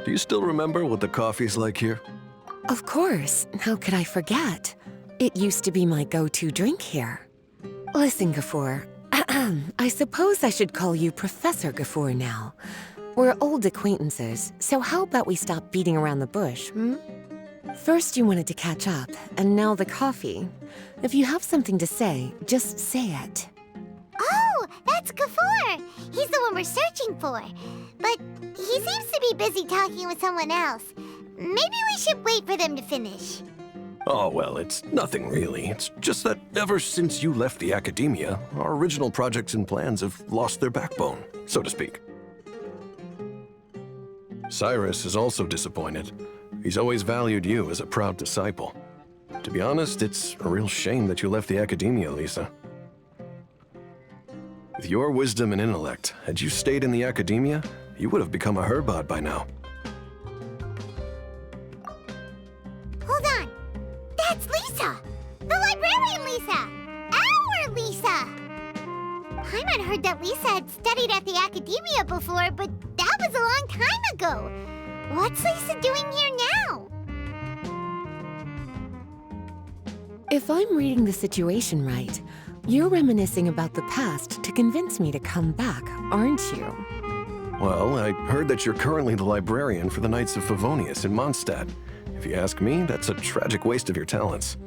Do you still remember what the coffee's like here? Of course. How could I forget? It used to be my go-to drink here. Listen, Gafoor. I suppose I should call you Professor Gafoor now. We're old acquaintances, so how about we stop beating around the bush, First you wanted to catch up, and now the coffee. If you have something to say, just say it. Oh, that's Gafoor! He's the one we're searching for. But he seems to be busy talking with someone else. Maybe we should wait for them to finish. Oh, well, it's nothing really. It's just that ever since you left the academia, our original projects and plans have lost their backbone, so to speak. Cyrus is also disappointed. He's always valued you as a proud disciple. To be honest, it's a real shame that you left the academia, Lisa. With your wisdom and intellect, had you stayed in the academia, you would have become a Herbad by now. Hold on! That's Lisa! The librarian Lisa! Our Lisa! Paimon heard that Lisa had studied at the academia before, but that was a long time ago. What's Lisa doing here now? If I'm reading the situation right, you're reminiscing about the past to convince me to come back, aren't you? Well, I heard that you're currently the librarian for the Knights of Favonius in Mondstadt. If you ask me, that's a tragic waste of your talents.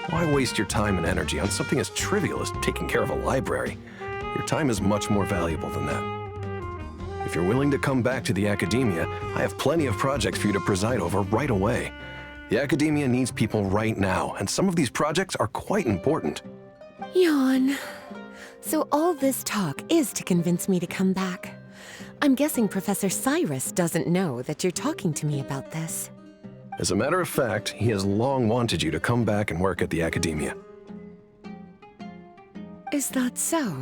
Why waste your time and energy on something as trivial as taking care of a library? Your time is much more valuable than that. If you're willing to come back to the academia, I have plenty of projects for you to preside over right away. The academia needs people right now, and some of these projects are quite important. Yawn. So all this talk is to convince me to come back. I'm guessing Professor Cyrus doesn't know that you're talking to me about this. As a matter of fact, he has long wanted you to come back and work at the academia. Is that so?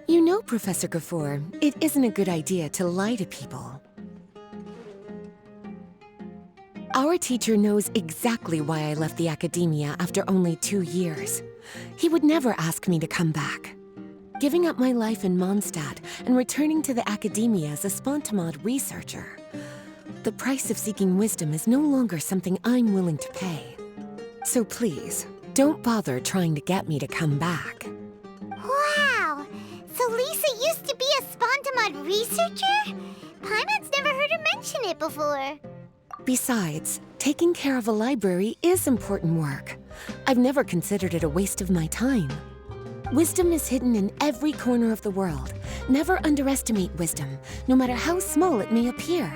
You know, Professor Gafoor, it isn't a good idea to lie to people. Our teacher knows exactly why I left the academia after only 2 years. He would never ask me to come back. Giving up my life in Mondstadt and returning to the academia as a Spontamod researcher. The price of seeking wisdom is no longer something I'm willing to pay. So please, don't bother trying to get me to come back. Wow! So Lisa used to be a Spontamod researcher? Paimon's never heard her mention it before. Besides, taking care of a library is important work. I've never considered it a waste of my time. Wisdom is hidden in every corner of the world. Never underestimate wisdom, no matter how small it may appear.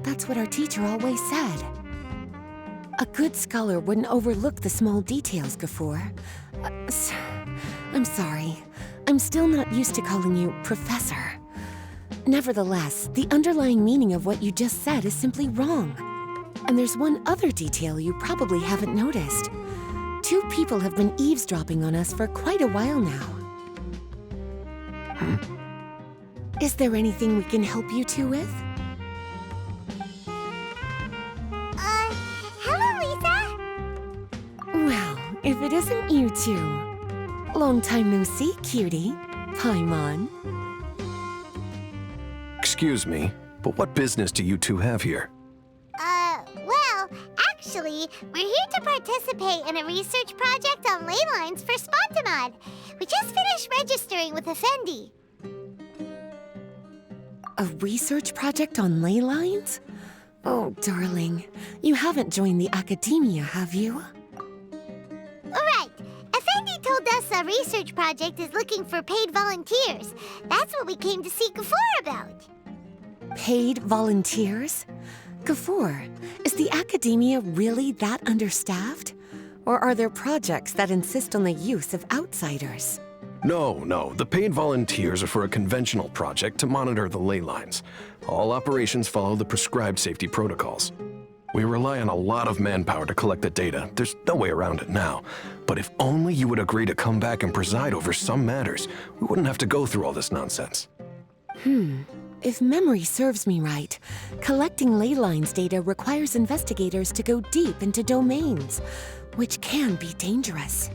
That's what our teacher always said. A good scholar wouldn't overlook the small details, Gafoor. I'm sorry. I'm still not used to calling you Professor. Nevertheless, the underlying meaning of what you just said is simply wrong. And there's one other detail you probably haven't noticed. 2 people have been eavesdropping on us for quite a while now. Is there anything we can help you two with? Hello, Lisa. Well, if it isn't you two. Long time no see, cutie. Paimon. Excuse me, but what business do you two have here? Well, actually, we're here to participate in a research project on ley lines for Spontamod. We just finished registering with Effendi. A research project on ley lines? Oh, darling, you haven't joined the academia, have you? Right. Effendi told us a research project is looking for paid volunteers. That's what we came to see Gafoor about. Paid volunteers? Gafoor, is the academia really that understaffed? Or are there projects that insist on the use of outsiders? No, the paid volunteers are for a conventional project to monitor the ley lines. All operations follow the prescribed safety protocols. We rely on a lot of manpower to collect the data. There's no way around it now. But if only you would agree to come back and preside over some matters, we wouldn't have to go through all this nonsense. If memory serves me right, collecting ley lines data requires investigators to go deep into domains, which can be dangerous.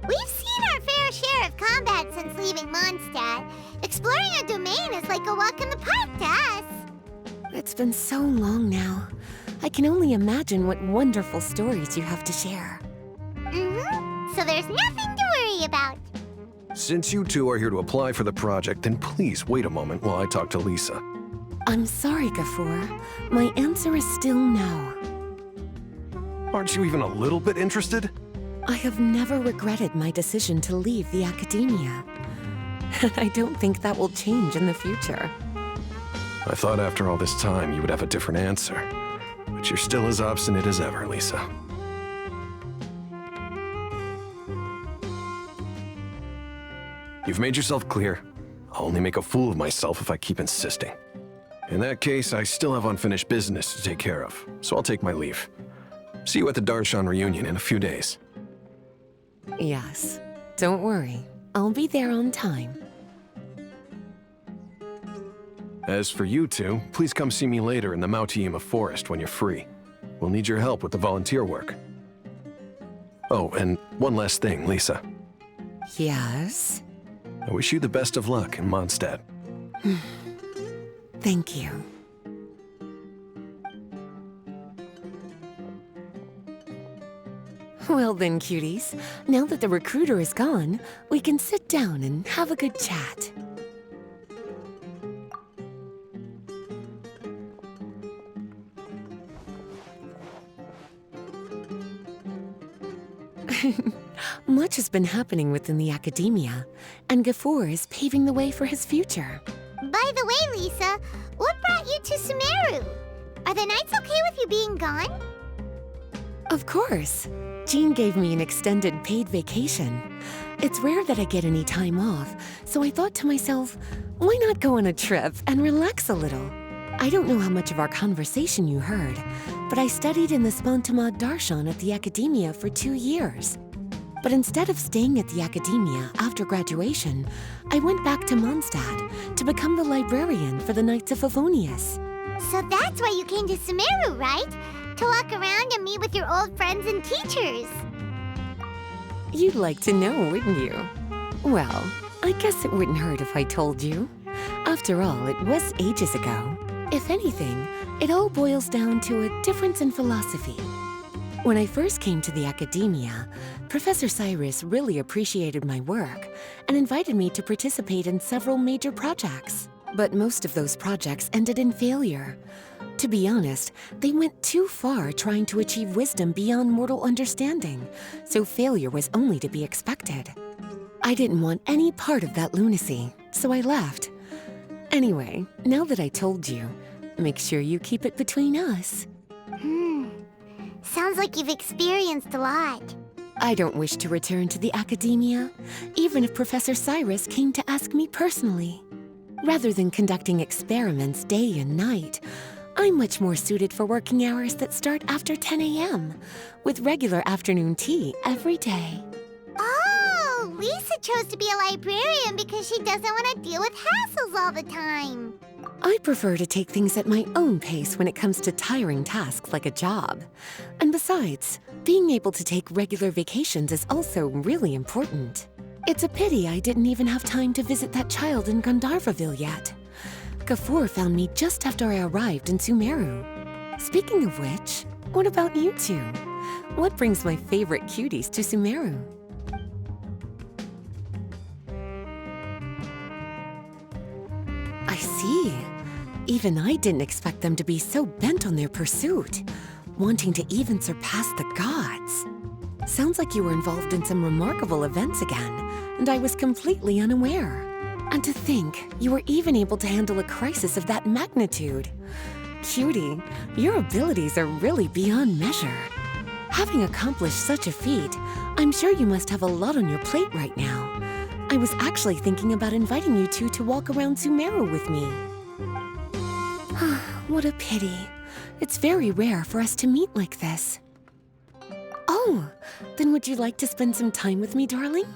We've seen our fair share of combat since leaving Mondstadt. Exploring a domain fun is like a walk in the park to us. It's been so long now. I can only imagine what wonderful stories you have to share. So there's nothing to worry about. Since you two are here to apply for the project, then please wait a moment while I talk to Lisa. I'm sorry, Gafoor. My answer is still no. Aren't you even a little bit interested? I have never regretted my decision to leave the academia. And I don't think that will change in the future. I thought after all this time you would have a different answer. But you're still as obstinate as ever, Lisa. You've made yourself clear. I'll only make a fool of myself if I keep insisting. In that case, I still have unfinished business to take care of, so I'll take my leave. See you at the Darshan reunion in a few days. Yes. Don't worry. I'll be there on time. As for you two, please come see me later in the Mautiima Forest when you're free. We'll need your help with the volunteer work. Oh, and one last thing, Lisa. Yes? I wish you the best of luck in Mondstadt. Thank you. Well then, cuties. Now that the recruiter is gone, we can sit down and have a good chat. Much has been happening within the academia, and Gafoor is paving the way for his future. By the way, Lisa, what brought you to Sumeru? Are the Knights okay with you being gone? Of course. Jean gave me an extended paid vacation. It's rare that I get any time off, so I thought to myself, why not go on a trip and relax a little? I don't know how much of our conversation you heard, but I studied in the Spantamad Darshan at the academia for 2 years. But instead of staying at the academia after graduation, I went back to Mondstadt to become the librarian for the Knights of Favonius. So that's why you came to Sumeru, right? To walk around and meet with your old friends and teachers. You'd like to know, wouldn't you? Well, I guess it wouldn't hurt if I told you. After all, it was ages ago. If anything, it all boils down to a difference in philosophy. When I first came to the academia, Professor Cyrus really appreciated my work and invited me to participate in several major projects. But most of those projects ended in failure. To be honest, they went too far trying to achieve wisdom beyond mortal understanding, so failure was only to be expected. I didn't want any part of that lunacy, so I left. Anyway, now that I told you, make sure you keep it between us. Sounds like you've experienced a lot. I don't wish to return to the academia, even if Professor Cyrus came to ask me personally. Rather than conducting experiments day and night, I'm much more suited for working hours that start after 10 a.m., with regular afternoon tea every day. Oh, Lisa chose to be a librarian because she doesn't want to deal with hassles all the time. I prefer to take things at my own pace when it comes to tiring tasks like a job. And besides, being able to take regular vacations is also really important. It's a pity I didn't even have time to visit that child in Gandharvaville yet. Gafoor found me just after I arrived in Sumeru. Speaking of which, what about you two? What brings my favorite cuties to Sumeru? I see. Even I didn't expect them to be so bent on their pursuit, wanting to even surpass the gods. Sounds like you were involved in some remarkable events again, and I was completely unaware. And to think, you were even able to handle a crisis of that magnitude. Cutie, your abilities are really beyond measure. Having accomplished such a feat, I'm sure you must have a lot on your plate right now. I was actually thinking about inviting you two to walk around Sumeru with me. What a pity. It's very rare for us to meet like this. Oh, then would you like to spend some time with me, darling?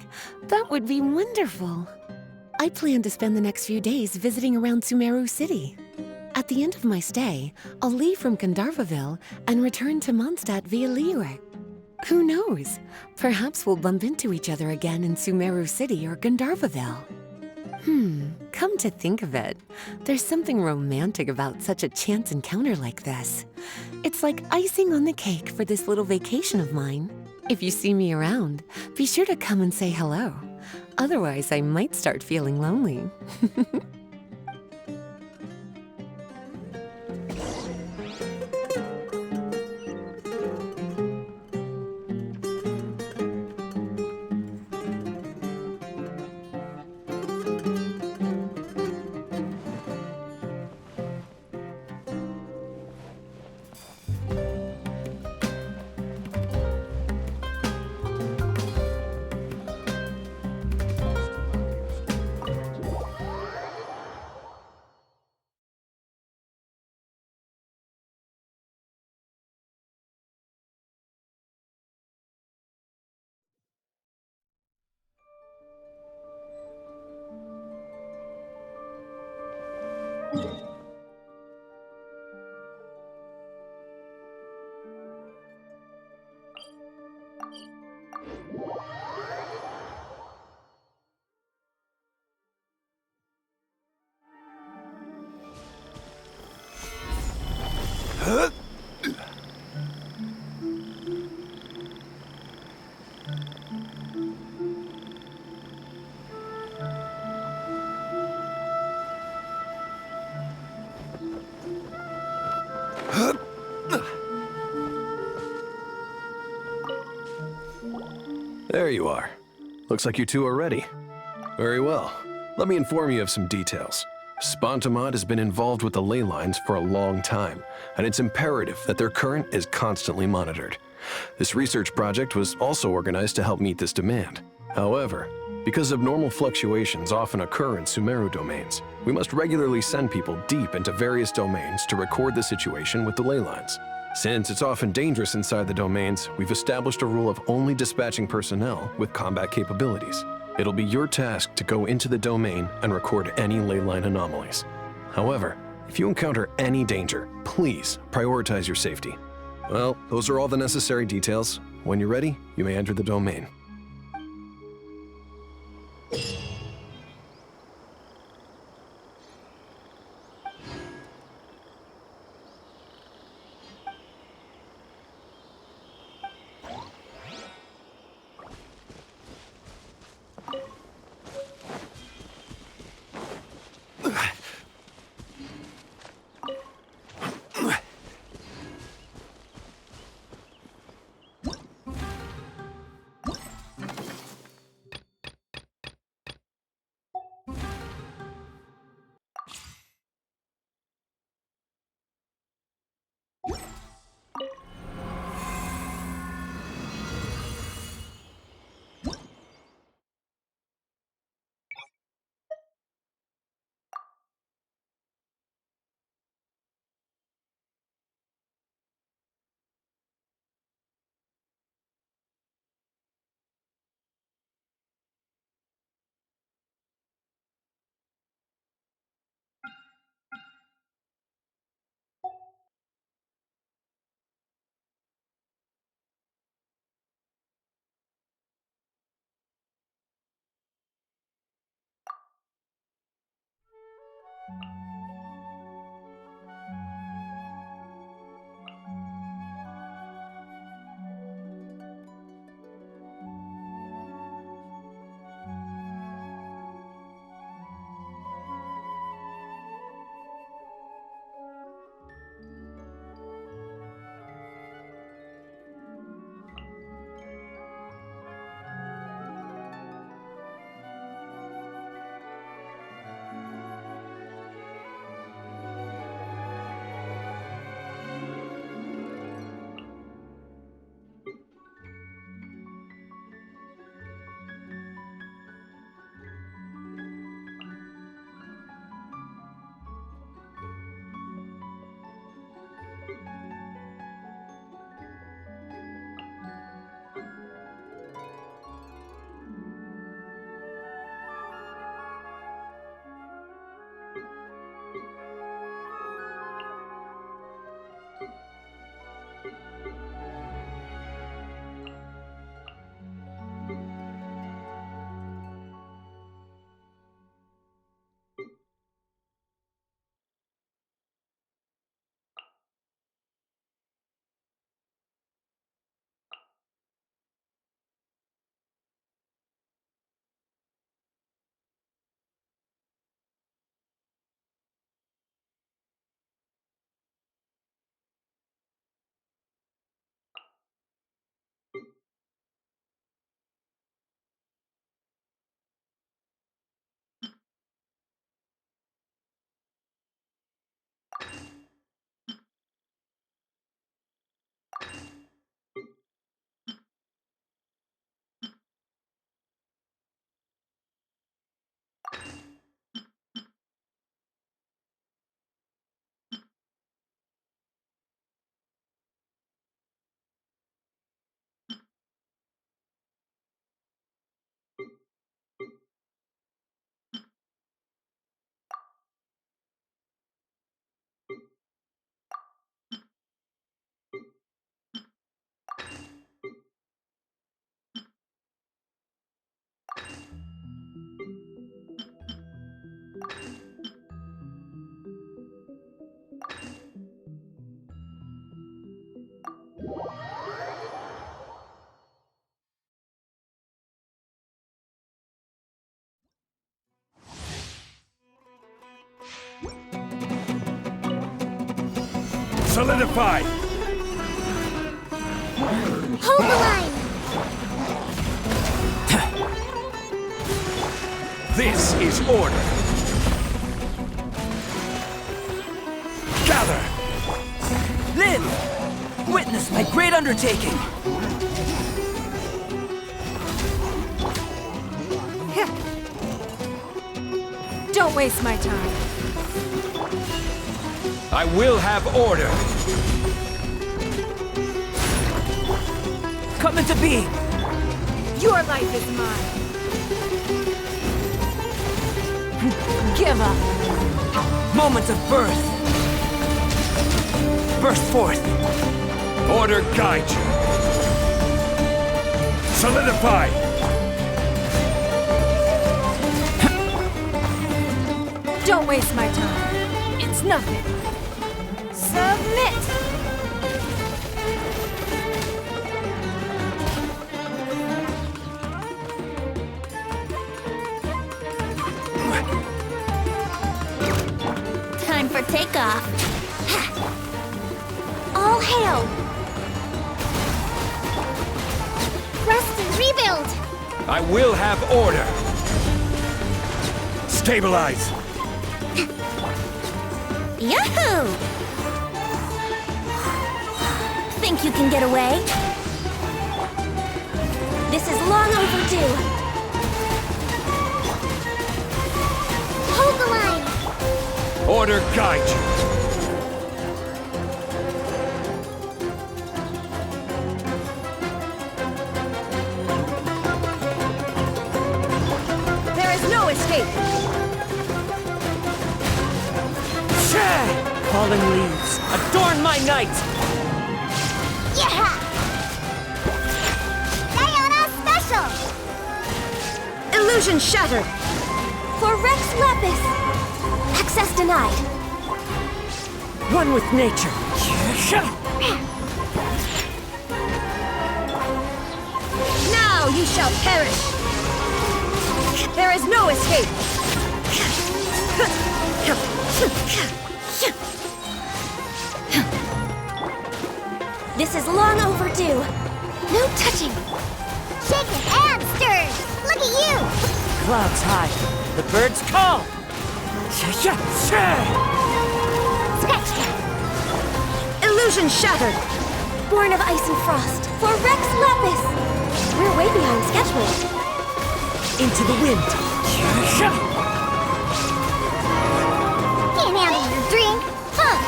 That would be wonderful. I plan to spend the next few days visiting around Sumeru City. At the end of my stay, I'll leave from Gandharvaville and return to Mondstadt via Liyue. Who knows? Perhaps we'll bump into each other again in Sumeru City or Gandharvaville. Come to think of it, there's something romantic about such a chance encounter like this. It's like icing on the cake for this little vacation of mine. If you see me around, be sure to come and say hello. Otherwise, I might start feeling lonely. There you are. Looks like you two are ready. Very well. Let me inform you of some details. Spontamod has been involved with the ley lines for a long time, and it's imperative that their current is constantly monitored. This research project was also organized to help meet this demand. However, because abnormal fluctuations often occur in Sumeru domains, we must regularly send people deep into various domains to record the situation with the ley lines. Since it's often dangerous inside the domains, we've established a rule of only dispatching personnel with combat capabilities. It'll be your task to go into the domain and record any ley line anomalies. However, if you encounter any danger, please prioritize your safety. Well, those are all the necessary details. When you're ready, you may enter the domain. Solidify! Hold the line! This is order! Gather! Live! Witness my great undertaking! Don't waste my time. I will have order! Come into being! Your life is mine. Give up! Moments of birth! Burst forth! Order guide you! Solidify! Don't waste my time. It's nothing. Submit! Time for takeoff. All hail! Rest and rebuild! I will have order! Stabilize! Yahoo! Think you can get away? This is long overdue. Hold the line! Order guide you! There is no escape! Falling leaves, adorn my night! Yeah! Diana Special! Illusion shattered! For Rex Lapis! Access denied. One with nature! Now you shall perish! There is no escape! This is long overdue. No touching. Shaken and stirred. Look at you. Clouds high, the birds call! Scratch that. Illusion shattered! Born of ice and frost. For Rex Lapis. We're way behind schedule. Into the wind! Can't handle your drink. Huh.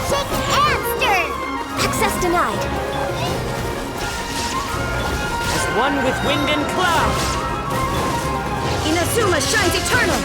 Shaken and stirred. Access denied. As one with wind and cloud! Inazuma shines eternal!